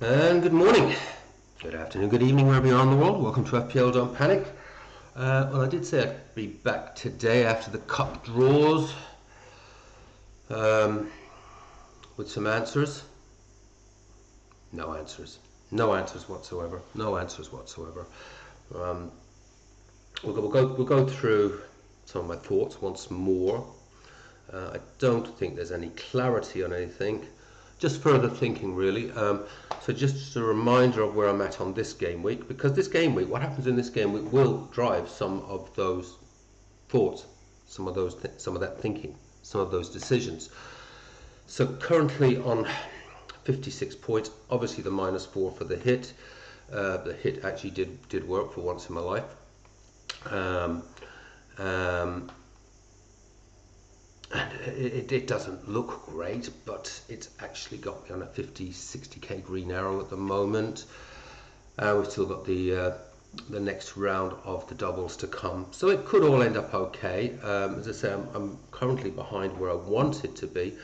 And good morning, good afternoon, good evening, wherever you are in the world. Welcome to FPL Don't Panic. Well, I did say I'd be back today after the cup draws with some answers. No answers. No answers whatsoever. No answers whatsoever. We'll go through some of my thoughts once more. I don't think there's any clarity on anything. Just further thinking, really. So just a reminder of where I'm at on this game week, because this game week, what happens in this game week will drive some of those thoughts, some of that thinking, some of those decisions. So currently on 56 points, obviously the -4 for the hit. The hit actually did work for once in my life. And it doesn't look great, but it's actually got me on a 50-60k green arrow at the moment. We've still got the next round of the doubles to come, so it could all end up okay. As I say, I'm currently behind where I want it to be,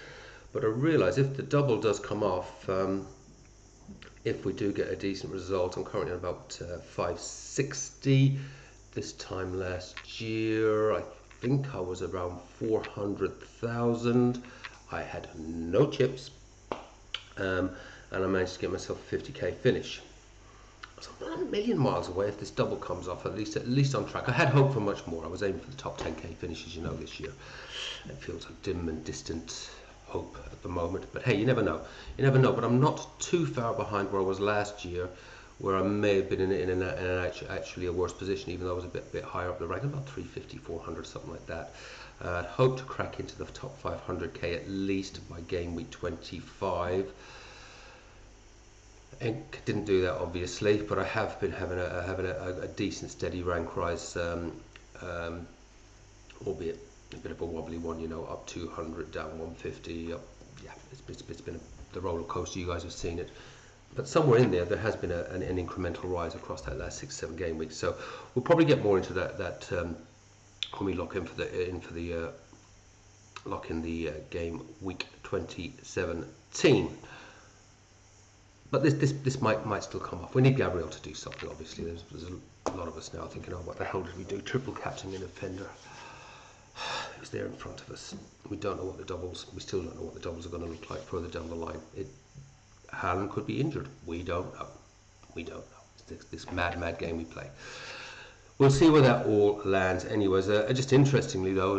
but I realise if the double does come off, if we do get a decent result, I'm currently at about 560. This time last year, I think I was around 400,000. I had no chips, and I managed to get myself a 50k finish. So I'm not a million miles away if this double comes off. At least on track. I had hope for much more. I was aiming for the top 10k finishes, you know, this year. It feels like dim and distant hope at the moment, but hey, you never know. You never know. But I'm not too far behind where I was last year, where I may have been in actually a worse position, even though I was a bit higher up the rank, about 350, 400, something like that. I'd hope to crack into the top 500k at least by game week 25. And didn't do that obviously, but I have been having a decent steady rank rise, albeit a bit of a wobbly one, you know, up 200, down 150. Up, yeah, it's been the roller coaster. You guys have seen it. But somewhere in there has been an incremental rise across that last 6-7 game weeks. So we'll probably get more into that when we lock in for the game week 2017. But this might still come off. We need Gabriel to do something. Obviously, there's a lot of us now thinking, oh, what the hell did we do? Triple captain in Defender. It was there in front of us. We don't know what the doubles. We still don't know what the doubles are going to look like further down the line. Haaland could be injured. We don't know. We don't know. It's this mad game we play. We'll see where that all lands. Anyways, just interestingly though,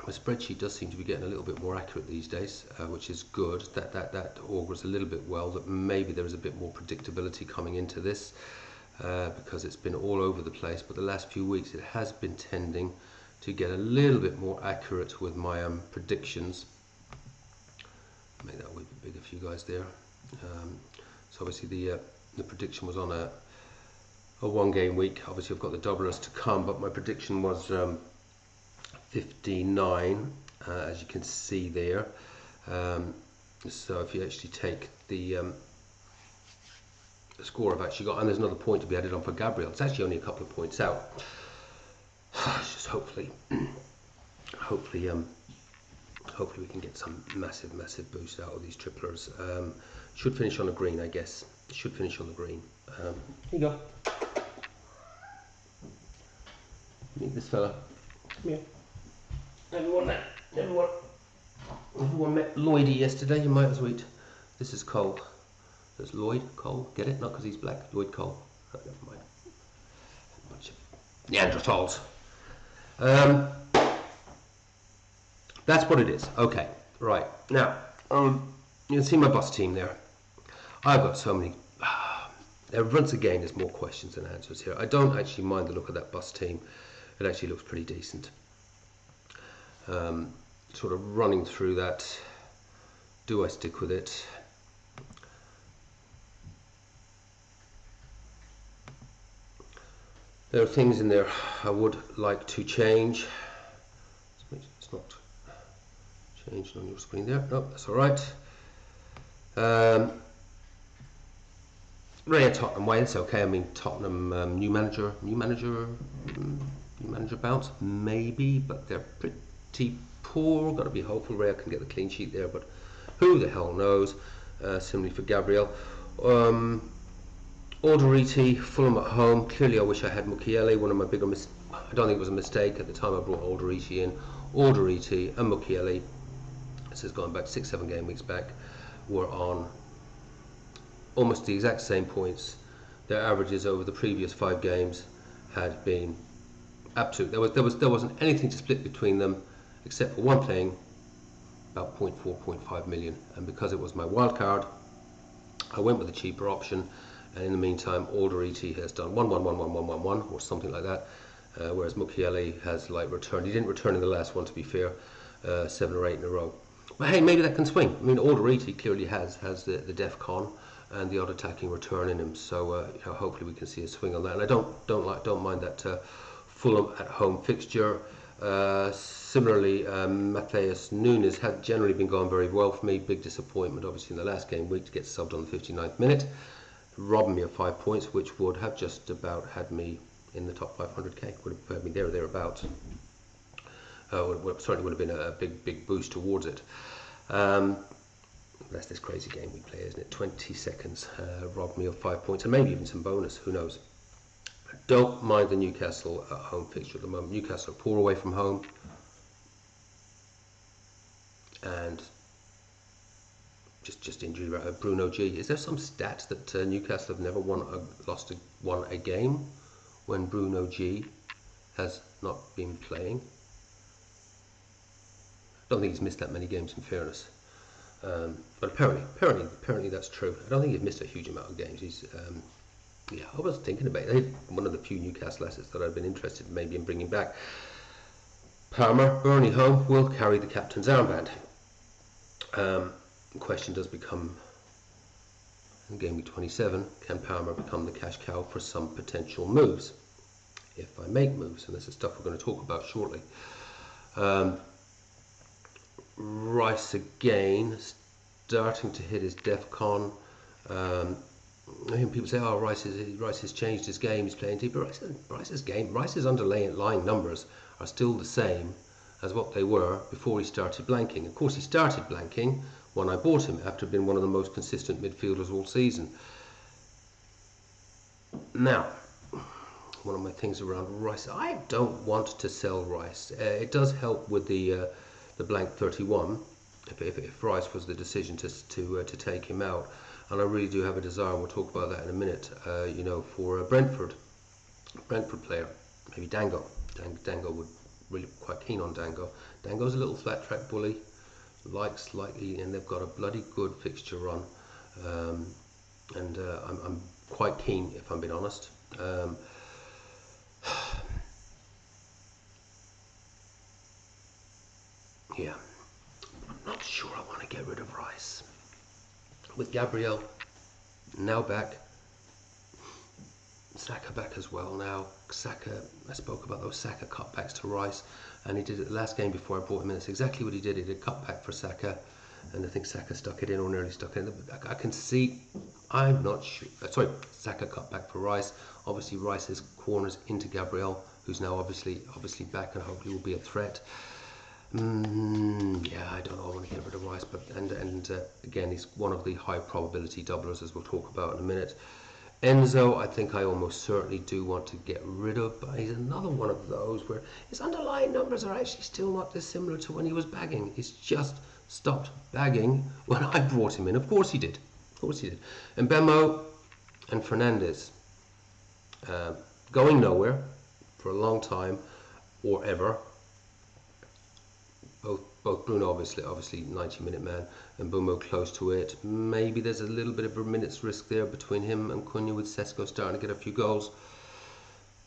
my spreadsheet does seem to be getting a little bit more accurate these days, which is good. That augurs a little bit well that maybe there is a bit more predictability coming into this, because it's been all over the place. But the last few weeks it has been tending to get a little bit more accurate with my predictions. Make that a wee bit bigger for you guys there. So obviously the prediction was on a one game week. Obviously I've got the doublers to come, but my prediction was 59, as you can see there. So if you actually take the score I've actually got, and there's another point to be added on for Gabriel. It's actually only a couple of points out. It's just hopefully we can get some massive boost out of these triplers. Should finish on a green, I guess. Should finish on the green. Here you go. Meet this fella. Come here. Everyone met Lloydie yesterday. You might as well eat. This is Cole. There's Lloyd Cole. Get it? Not because he's black. Lloyd Cole. Oh, never mind. A bunch of Neanderthals. That's what it is. Okay, right. Now, you can see my bus team there. I've got so many. Once again, there's more questions than answers here. I don't actually mind the look of that bus team. It actually looks pretty decent. Sort of running through that. Do I stick with it? There are things in there I would like to change. It's not changed on your screen there. No, that's all right. Rare Tottenham way. It's okay. I mean, Tottenham new manager bounce maybe, but they're pretty poor. Got to be hopeful Rare can get the clean sheet there, but who the hell knows? Similarly for Gabriel. Alderete, Fulham at home. Clearly I wish I had Mukiele. One of my bigger I don't think it was a mistake at the time I brought Alderete in. Alderete and Mukiele, this is going back 6-7 game weeks back, were on almost the exact same points. Their averages over the previous 5 games had been absolute. There wasn't anything to split between them except for one playing about 0.4, 0.5 million, and because it was my wild card, I went with the cheaper option. And in the meantime, Alderete has done 1-1-1-1-1-1-1 or something like that, whereas Mukiele has like returned. He didn't return in the last one, to be fair, 7 or 8 in a row. But hey, maybe that can swing. I mean, Alderete clearly has the def con and the odd attacking return in him, so you know, hopefully we can see a swing on that. And I don't mind that Fulham at home fixture. Similarly, Matheus Nunes had generally been going very well for me. Big disappointment, obviously, in the last game week to get subbed on the 59th minute. Robbed me of 5 points, which would have just about had me in the top 500k. Would have had me there or thereabouts. Certainly would have been a big boost towards it. That's this crazy game we play, isn't it? 20 seconds robbed me of 5 points, and maybe even some bonus. Who knows? I don't mind the Newcastle at home fixture at the moment. Newcastle are poor away from home, and just injury rate. Bruno G. Is there some stat that Newcastle have never won a game when Bruno G has not been playing? I don't think he's missed that many games, in fairness, but apparently that's true. I don't think he's missed a huge amount of games. He's yeah, I was thinking about it. One of the few Newcastle assets that I've been interested maybe in bringing back. Palmer, Burnley home, will carry the captain's armband. The question does become, in game week 27, can Palmer become the cash cow for some potential moves? If I make moves, and this is stuff we're going to talk about shortly. Rice again, starting to hit his def con. I hear people say, "Oh, Rice has changed his game. He's playing deeper." Rice's underlying numbers are still the same as what they were before he started blanking. Of course, he started blanking when I bought him after being one of the most consistent midfielders all season. Now, one of my things around Rice, I don't want to sell Rice. It does help with the blank 31 if Rice was the decision to take him out. And I really do have a desire, and we'll talk about that in a minute, you know, for a Brentford player, maybe Dango. Dango would really quite keen on Dango. Dango's a little flat track bully, likes slightly, and they've got a bloody good fixture run, and I'm quite keen, if I'm being honest. Yeah, I'm not sure I want to get rid of Rice. With Gabriel now back, Saka back as well now. Saka, I spoke about those Saka cutbacks to Rice, and he did it the last game before I brought him in. That's exactly what he did. He did a cutback for Saka, and I think Saka stuck it in or nearly stuck it in. I can see, I'm not sure. Sorry, Saka cutback for Rice. Obviously, Rice's corners into Gabriel, who's now obviously back and hopefully will be a threat. Yeah, I don't know. I want to get rid of Rice, but again, he's one of the high probability doublers, as we'll talk about in a minute. Enzo, I think I almost certainly do want to get rid of, but he's another one of those where his underlying numbers are actually still not dissimilar to when he was bagging. He's just stopped bagging when I brought him in. Of course he did. Of course he did. And Bemo and Fernandez going nowhere for a long time or ever. Both Bruno obviously 90-minute man, and Bumo close to it. Maybe there's a little bit of a minute's risk there between him and Cunha, with Sesko starting to get a few goals,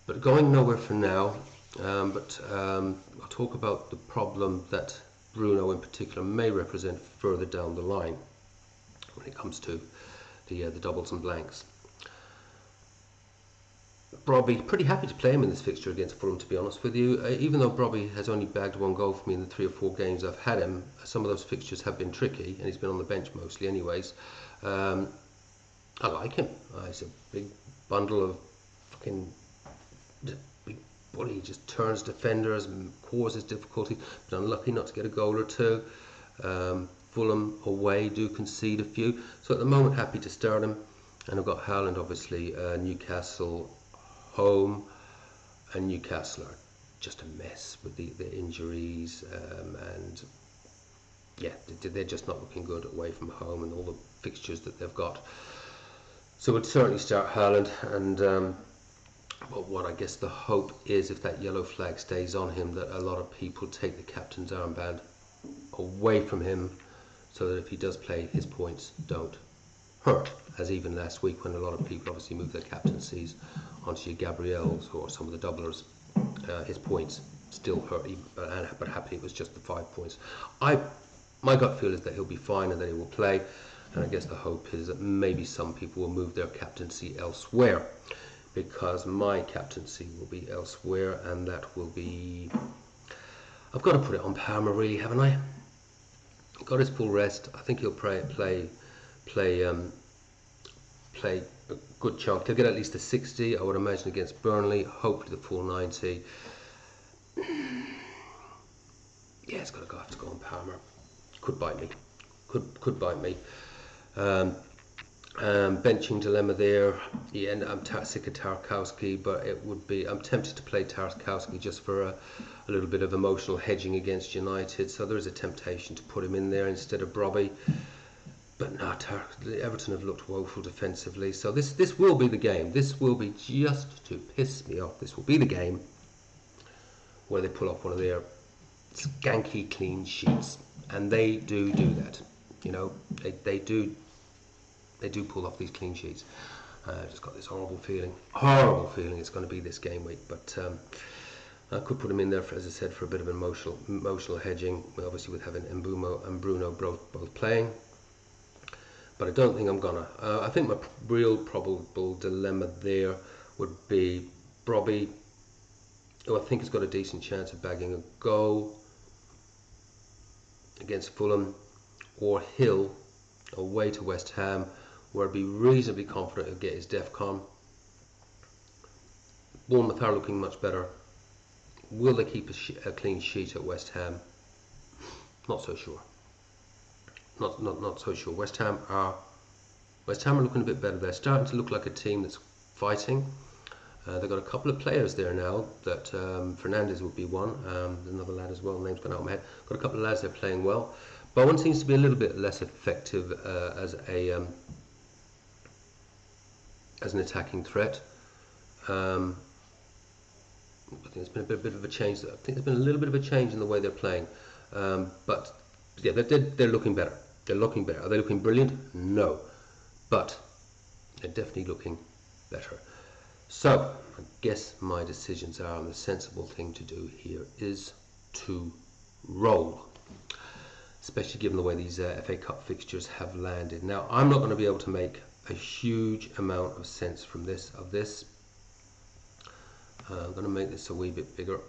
but going nowhere for now. I'll talk about the problem that Bruno in particular may represent further down the line when it comes to the doubles and blanks. Brobby, pretty happy to play him in this fixture against Fulham, to be honest with you. Even though Brobby has only bagged 1 goal for me in the 3 or 4 games I've had him, some of those fixtures have been tricky, and he's been on the bench mostly anyways. I like him. He's a big bundle of fucking big bully. He just turns defenders and causes difficulty, but unlucky not to get a goal or two. Fulham away do concede a few, so at the moment happy to start him. And I've got Haaland, obviously, Newcastle home, and Newcastle are just a mess with the injuries, and yeah, they're just not looking good away from home and all the fixtures that they've got. So we'd certainly start Haaland, and but what I guess the hope is, if that yellow flag stays on him, that a lot of people take the captain's armband away from him, so that if he does play, his points don't hurt, as even last week when a lot of people obviously moved their captaincies onto your Gabriels or some of the doublers, his points still hurt, but happily it was just the 5 points. My gut feel is that he'll be fine and that he will play, and I guess the hope is that maybe some people will move their captaincy elsewhere, because my captaincy will be elsewhere, and that will be, I've got to put it on Palmer, really, haven't I? Got his full rest. I think he'll play a good chunk. He'll get at least a 60, I would imagine, against Burnley. Hopefully the full 90. Yeah, it's got to have to go on Palmer. Could bite me. Could bite me. Benching dilemma there. Yeah, and I'm sick of Tarkowski, but it would be, I'm tempted to play Tarkowski just for a little bit of emotional hedging against United. So there is a temptation to put him in there instead of Brobbey. But no, Everton have looked woeful defensively. So this will be the game. This will be, just to piss me off, this will be the game where they pull off one of their skanky clean sheets. And they do that. You know, they do pull off these clean sheets. I just got this horrible feeling it's going to be this game week. But I could put him in there, as I said, for a bit of emotional hedging, obviously with having Mbeumo and Bruno both playing. But I don't think I'm gonna. I think my real probable dilemma there would be Brobbey, who I think has got a decent chance of bagging a goal against Fulham, or Hill away to West Ham, where I'd be reasonably confident he'll get his DEFCON. Bournemouth are looking much better. Will they keep a clean sheet at West Ham? Not so sure. Not so sure. West Ham are looking a bit better. They're starting to look like a team that's fighting. They've got a couple of players there now. That Fernandez would be one. Another lad as well. Name's gone out of my head. Got a couple of lads that are playing well. Bowen seems to be a little bit less effective as an attacking threat. I think there's been a bit of a change. I think there's been a little bit of a change in the way they're playing. But yeah, they're looking better. They're looking better. Are they looking brilliant? No, but they're definitely looking better. So I guess my decisions are, and the sensible thing to do here is to roll, especially given the way these FA Cup fixtures have landed. Now, I'm not going to be able to make a huge amount of sense from this. I'm going to make this a wee bit bigger.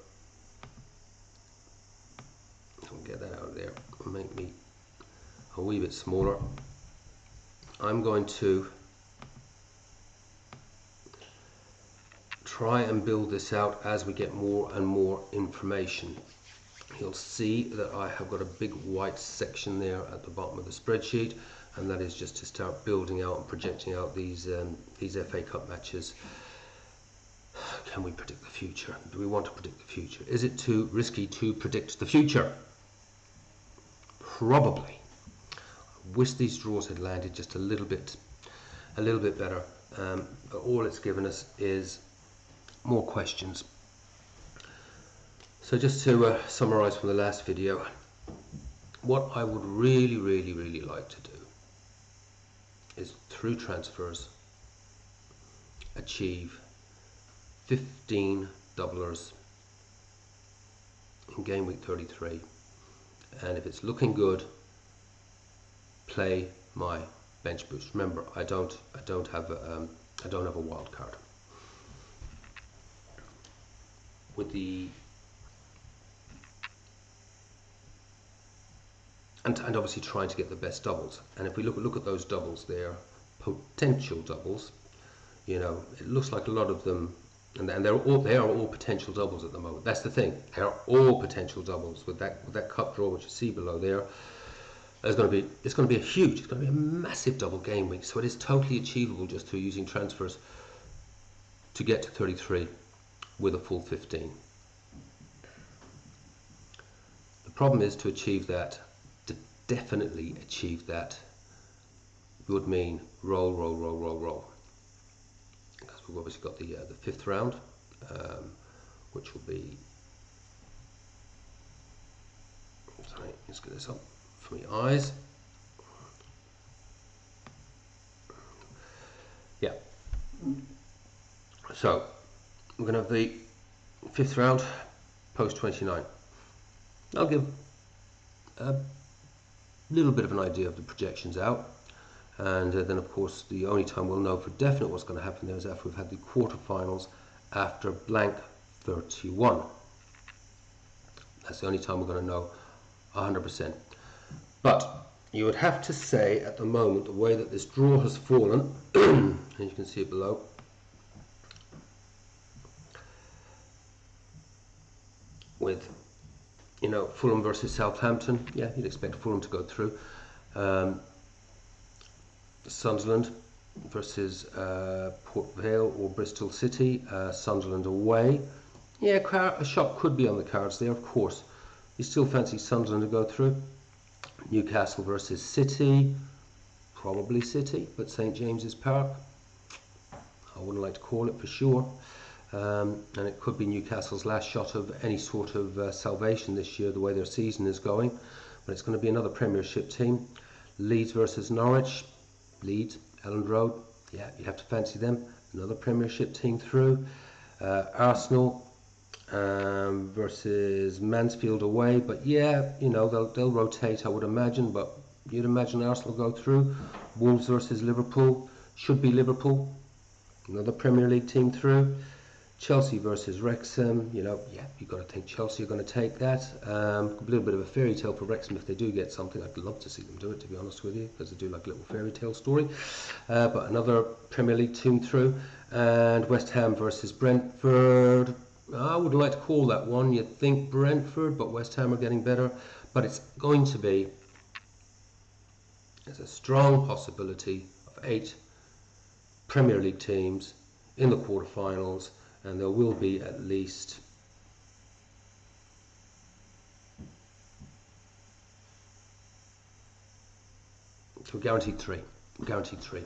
I'll get that out of there. Make me a wee bit smaller. I'm going to try and build this out as we get more and more information. You'll see that I have got a big white section there at the bottom of the spreadsheet, and that is just to start building out and projecting out these FA Cup matches. Can we predict the future? Do we want to predict the future? Is it too risky to predict the future? Probably. I wish these draws had landed just a little bit better. But all it's given us is more questions. So just to summarize from the last video, what I would really like to do is, through transfers, achieve 15 doublers in game week 33, and if it's looking good, play my bench boost. Remember, I don't have a wild card. With the and obviously trying to get the best doubles. And if we look at those doubles, they're potential doubles. You know, it looks like a lot of them, and they are all potential doubles at the moment. That's the thing; they are all potential doubles with that cup draw which you see below there. it's going to be a huge, it's going to be a massive double game week. So it is totally achievable just through using transfers to get to 33 with a full 15. The problem is to achieve that, to definitely achieve that, would mean roll. Because we've obviously got the fifth round, which will be. Sorry, let's get this up for my eyes. Yeah. So we're going to have the fifth round, post 29. I'll give a little bit of an idea of the projections out, and then of course the only time we'll know for definite what's going to happen there is after we've had the quarterfinals after blank 31. That's the only time we're going to know 100%. But you would have to say at the moment, the way that this draw has fallen, and you can see it below, with, you know, Fulham versus Southampton, yeah, you'd expect Fulham to go through. Sunderland versus Port Vale or Bristol City, Sunderland away. Yeah, a shot could be on the cards there, of course. You still fancy Sunderland to go through. Newcastle versus City, probably City, but St James's Park, I wouldn't like to call it for sure. And it could be Newcastle's last shot of any sort of salvation this year, the way their season is going. But it's going to be another Premiership team. Leeds versus Norwich. Leeds, Elland Road, yeah, you have to fancy them. Another Premiership team through. Arsenal versus Mansfield away. But yeah, you know, they'll rotate, I would imagine. But you'd imagine Arsenal go through. Wolves versus Liverpool. Should be Liverpool. Another Premier League team through. Chelsea versus Wrexham, you know, yeah, you've got to think Chelsea are going to take that. A little bit of a fairy tale for Wrexham if they do get something. I'd love to see them do it, to be honest with you, because they do like a little fairy tale story. But another Premier League team through. And West Ham versus Brentford. I would like to call that one. You'd think Brentford, but West Ham are getting better. But it's going to be, there's a strong possibility of 8 Premier League teams in the quarterfinals. And there will be at least so guaranteed 3. Guaranteed 3.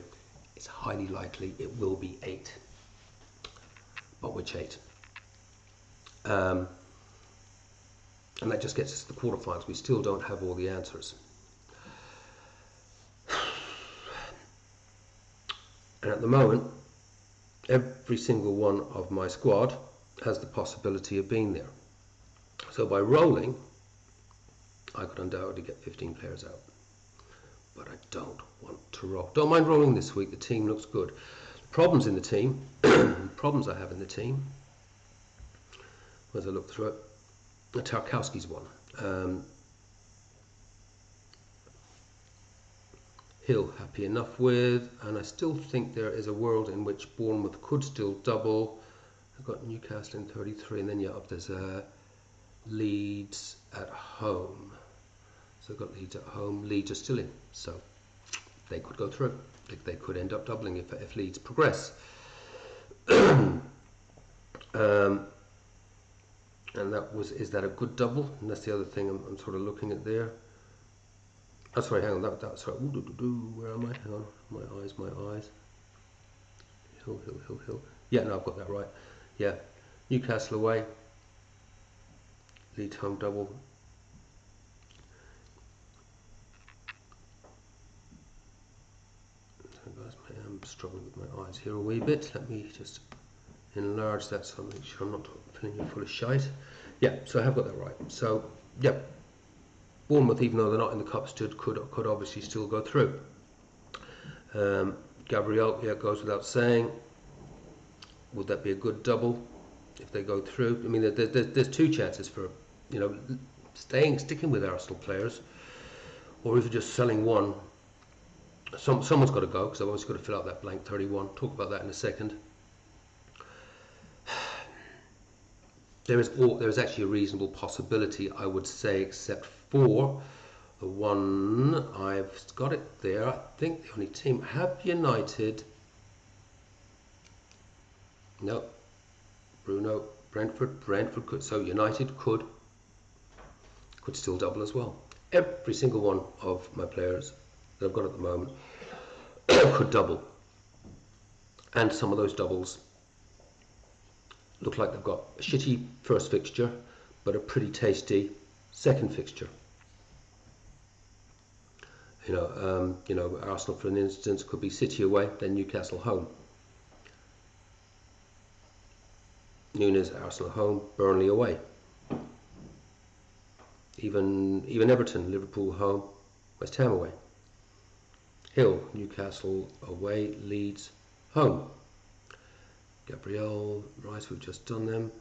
It's highly likely it will be 8. But which 8? And that just gets us to the quarterfinals. We still don't have all the answers. And at the moment, every single one of my squad has the possibility of being there. So by rolling, I could undoubtedly get 15 players out. But I don't want to roll. Don't mind rolling this week. The team looks good. Problems in the team, problems I have in the team, as I look through it, Tarkowski's one. Hill happy enough with, and I still think there is a world in which Bournemouth could still double. I've got Newcastle in 33, and then yeah, up there's Leeds at home. So I've got Leeds at home. Leeds are still in, so they could go through. They could end up doubling if Leeds progress. And is that a good double? And that's the other thing I'm sort of looking at there. Oh, sorry, hang on, sorry, where am I? Hang on, my eyes. Hill. Yeah, no, I've got that right. Yeah, Newcastle away, Leeds home double. So guys, I'm struggling with my eyes here a wee bit. Let me just enlarge that so I make sure I'm not filling you full of shite. Yeah, so I have got that right. So, yeah. Bournemouth, even though they're not in the cup stood, could obviously still go through. Gabriel, yeah, goes without saying. Would that be a good double if they go through? I mean, there's 2 chances for, you know, sticking with Arsenal players, or if you're just selling one. Someone's got to go because I've always got to fill out that blank 31. Talk about that in a second. There is actually a reasonable possibility, I would say, except for The one, I've got it there. I think the only team have United. No, Bruno, Brentford could. So United could still double as well. Every single one of my players that I've got at the moment could double, and some of those doubles look like they've got a shitty first fixture, but a pretty tasty second fixture. You know, Arsenal, for an instance, could be City away, then Newcastle home. Nunes, Arsenal home, Burnley away. Even Everton, Liverpool home, West Ham away. Hill, Newcastle away, Leeds home. Gabriel, Rice, we've just done them.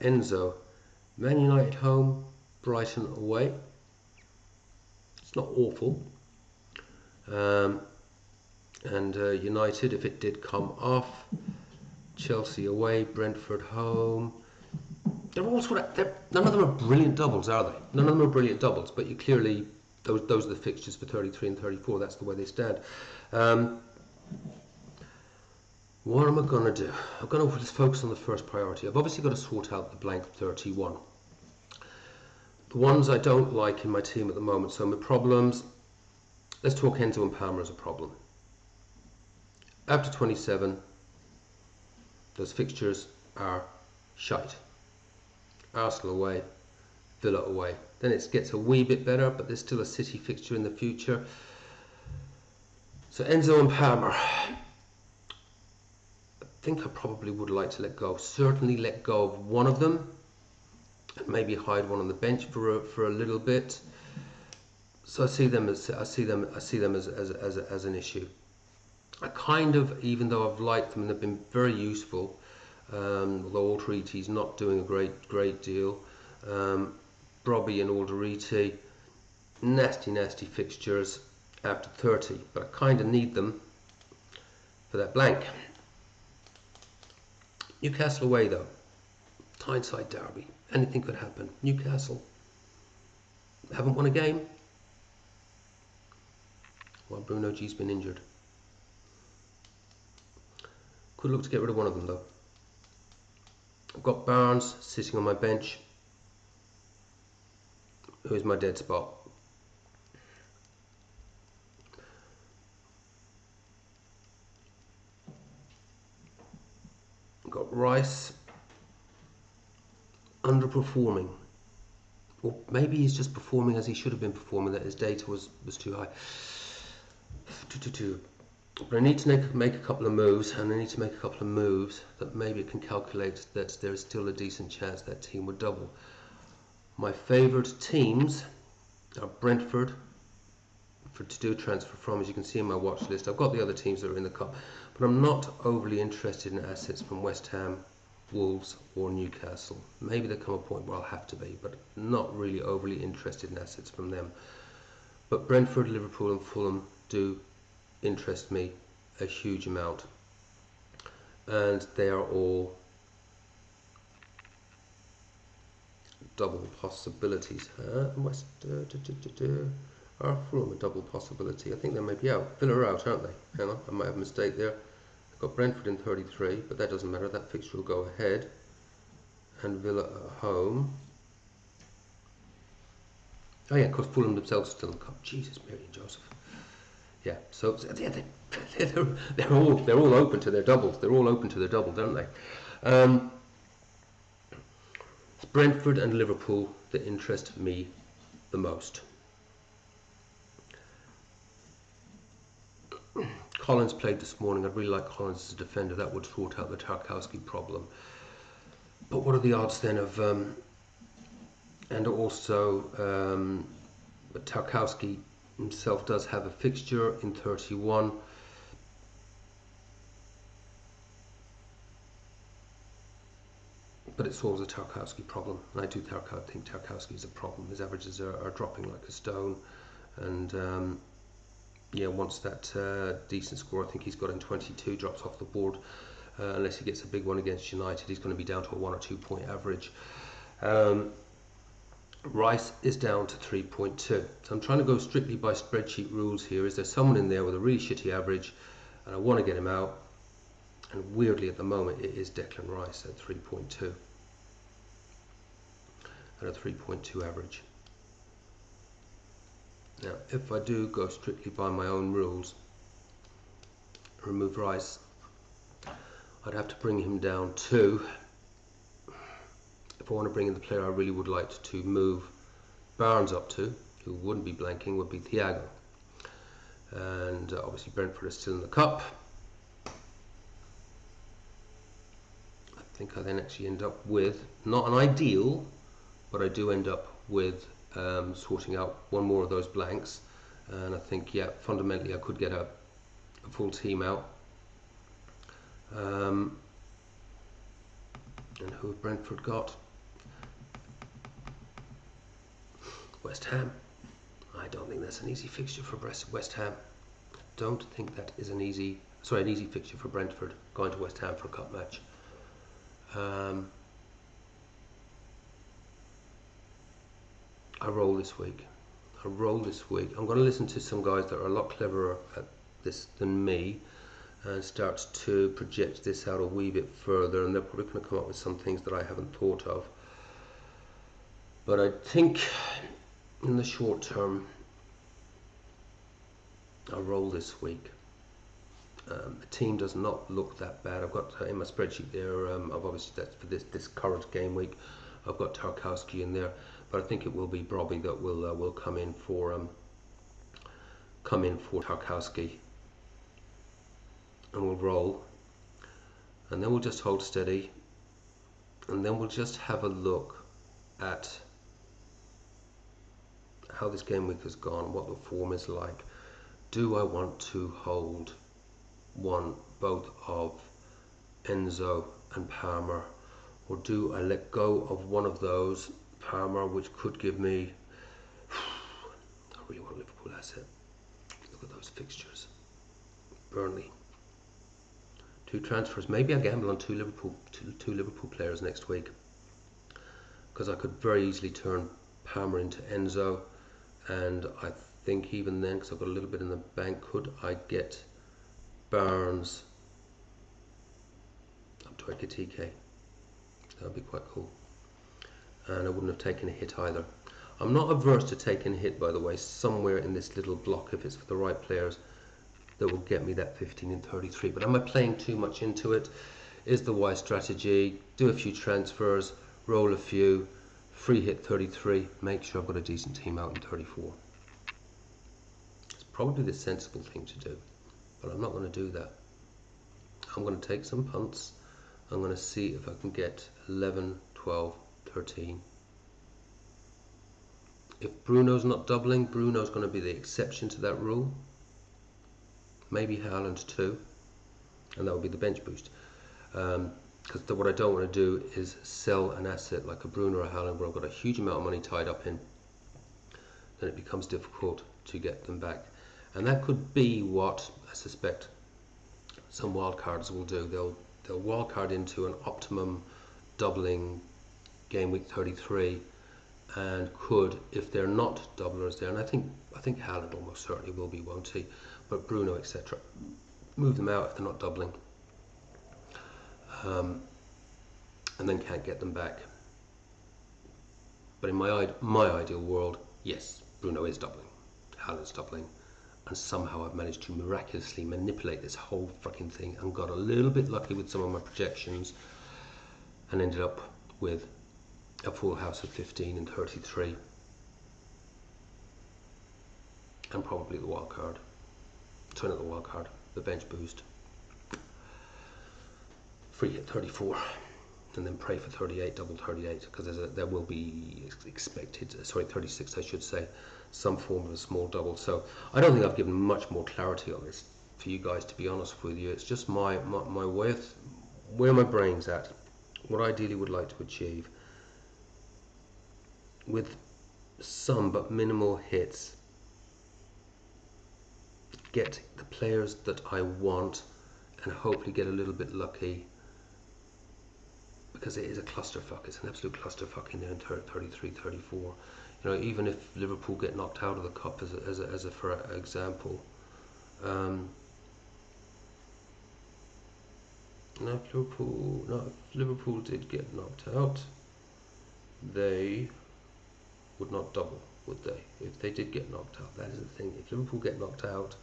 Enzo, Man United home, Brighton away. It's not awful. United, if it did come off, Chelsea away, Brentford home. They're all none of them are brilliant doubles, are they? None of them are brilliant doubles, but you clearly, those are the fixtures for 33 and 34. That's the way they stand. What am I going to do? I'm going to just focus on the first priority. I've obviously got to sort out the blank 31. The ones I don't like in my team at the moment, so my problems, let's talk Enzo and Palmer as a problem. After 27, those fixtures are shite. Arsenal away, Villa away. Then it gets a wee bit better, but there's still a City fixture in the future. So Enzo and Palmer, I think I probably would like to let go. Certainly let go of one of them, and maybe hide one on the bench for a little bit. So I see them as an issue. I kind of, even though I've liked them and they've been very useful, although Aldereti's not doing a great deal. Brobby and Aldereti, nasty fixtures after 30, but I kind of need them for that blank. Newcastle away though, Tyneside derby, anything could happen. Newcastle haven't won a game while Bruno G's been injured. Could look to get rid of one of them though. I've got Barnes sitting on my bench, who is my dead spot. I've got Rice underperforming, or maybe he's just performing as he should have been performing, that his data was too high. But I need to make a couple of moves, and I need to make a couple of moves that maybe can calculate that there is still a decent chance that team would double. My favourite teams are Brentford to do a transfer from, as you can see in my watch list. I've got the other teams that are in the cup, but I'm not overly interested in assets from West Ham, Wolves or Newcastle. Maybe there come a point where I'll have to be, but not really overly interested in assets from them. But Brentford, Liverpool and Fulham do interest me a huge amount, and they are all double possibilities. West are Fulham a double possibility? I think they may be out. Villa are out, aren't they? Hang on, I might have a mistake there. I've got Brentford in 33, but that doesn't matter. That fixture will go ahead, and Villa at home. Oh yeah, of course Fulham themselves are still in the cup. Jesus, Mary and Joseph. Yeah, so yeah, they're all open to their doubles. They're all open to their double, don't they? It's Brentford and Liverpool that interest me the most. Collins played this morning. I'd really like Collins as a defender. That would sort out the Tarkowski problem. But what are the odds then of and also Tarkowski himself does have a fixture in 31. But it solves a Tarkowski problem, and I do think Tarkowski is a problem. His averages are dropping like a stone, and yeah, once that decent score, I think he's got in 22, drops off the board, unless he gets a big one against United, he's going to be down to a 1 or 2 point average. Rice is down to 3.2. So I'm trying to go strictly by spreadsheet rules here. Is there someone in there with a really shitty average and I want to get him out? And weirdly at the moment it is Declan Rice at 3.2 and a 3.2 average. Now if I do go strictly by my own rules, remove Rice, I'd have to bring him down to, if I want to bring in the player I really would like to move Barnes up to, who wouldn't be blanking, would be Thiago. And obviously Brentford is still in the cup. I think I then actually end up with, not an ideal, but I do end up with sorting out one more of those blanks. And I think, yeah, fundamentally I could get a full team out. And who have Brentford got? West Ham. I don't think that's an easy fixture for West Ham. Don't think that is an easy fixture for Brentford, going to West Ham for a cup match. I roll this week. I'm going to listen to some guys that are a lot cleverer at this than me and start to project this out a wee bit further, and they're probably going to come up with some things that I haven't thought of. But I think in the short term I'll roll this week. The team does not look that bad. I've got in my spreadsheet there, I've obviously, that's for this current game week, I've got Tarkowski in there, but I think it will be Brobby that will come in for Tarkowski, and we'll roll, and then we'll just hold steady, and then we'll just have a look at how this game week has gone, what the form is like. Do I want to hold both of Enzo and Palmer, or do I let go of one of those, Palmer, which could give me, I really want a Liverpool asset. Look at those fixtures. Burnley, 2 transfers. Maybe I gamble on two Liverpool players next week, because I could very easily turn Palmer into Enzo, and I think even then, because I've got a little bit in the bank, could I get Barnes up to Ekitike? That would be quite cool, and I wouldn't have taken a hit either. I'm not averse to taking a hit, by the way, somewhere in this little block, if it's for the right players, that will get me that 15 and 33. But am I playing too much into it? Is the wise strategy, do a few transfers, roll a few, free hit 33, make sure I've got a decent team out in 34. It's probably the sensible thing to do, but I'm not going to do that. I'm going to take some punts. I'm going to see if I can get 11, 12, 13. If Bruno's not doubling, Bruno's going to be the exception to that rule. Maybe Haaland too, and that would be the bench boost. Because what I don't want to do is sell an asset like a Bruno or a Haaland where I've got a huge amount of money tied up in. Then it becomes difficult to get them back. And that could be what I suspect some wildcards will do. They'll wildcard into an optimum doubling game week 33, and could, if they're not doublers there, and I think Haaland almost certainly will be, won't he? But Bruno, etc., move them out if they're not doubling, and then can't get them back. But in my ideal world, yes, Bruno is doubling, Haaland's doubling, and somehow I've managed to miraculously manipulate this whole fucking thing and got a little bit lucky with some of my projections and ended up with a full house of 15 and 33, and probably the wild card. Sorry, not the wild card, the bench boost. Free hit 34, and then pray for 38, double 38, because there will be expected, sorry, 36 I should say, some form of a small double. So I don't think I've given much more clarity on this for you guys, to be honest with you. It's just my way of where my brain's at, what I ideally would like to achieve, with some but minimal hits, get the players that I want and hopefully get a little bit lucky because it is a clusterfuck. It's an absolute clusterfuck in there in 33, 34. You know, even if Liverpool get knocked out of the cup, as a for example, if Liverpool did get knocked out, they would not double, would they? If they did get knocked out, that is the thing. If Liverpool get knocked out,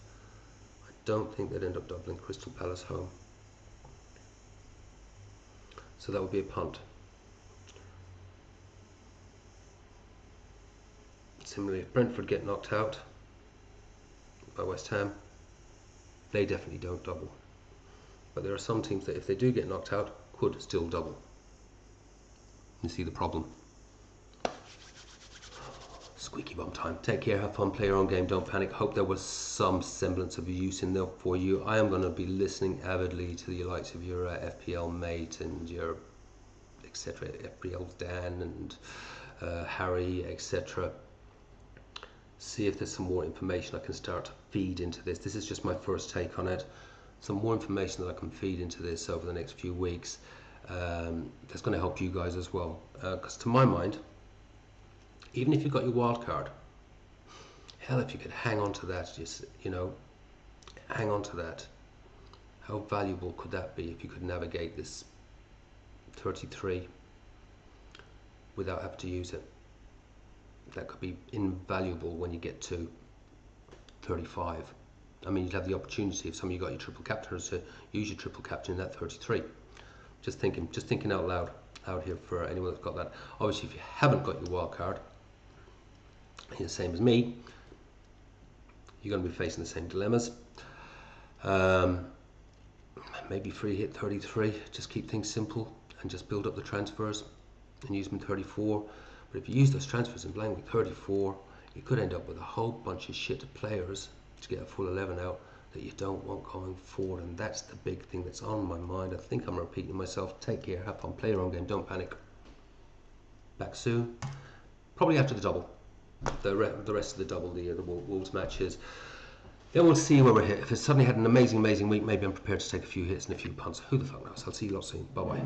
I don't think they'd end up doubling Crystal Palace home. So that would be a punt. Similarly, if Brentford get knocked out by West Ham, they definitely don't double. But there are some teams that if they do get knocked out, could still double. You see the problem. Squeaky bum time. Take care, have fun, play your own game, don't panic. Hope there was some semblance of use in there for you. I am going to be listening avidly to the likes of your FPL mate and your etc. FPL Dan and Harry, etc. See if there's some more information I can start to feed into this. This is just my first take on it. Some more information that I can feed into this over the next few weeks. That's going to help you guys as well. Because to my mind, even if you've got your wild card, hell, if you could hang on to that, just, you know, hang on to that. How valuable could that be if you could navigate this 33 without having to use it? That could be invaluable when you get to 35. I mean, you'd have the opportunity, if some of you got your triple captains, to use your triple captain in that 33. Just thinking out loud out here for anyone that's got that. Obviously, if you haven't got your wild card, you're the same as me, you're going to be facing the same dilemmas. Maybe free hit 33, just keep things simple and just build up the transfers and use them in 34. But if you use those transfers in blank with 34, you could end up with a whole bunch of shit players to get a full 11 out that you don't want going forward, and that's the big thing that's on my mind. I think I'm repeating myself. Take care, have fun, play your own game, don't panic. Back soon, probably after the double, the rest of the double, the Wolves matches. Then we'll see where we're hit. If it's suddenly had an amazing week, maybe I'm prepared to take a few hits and a few punts. Who the fuck knows? I'll see you lot soon. Bye bye.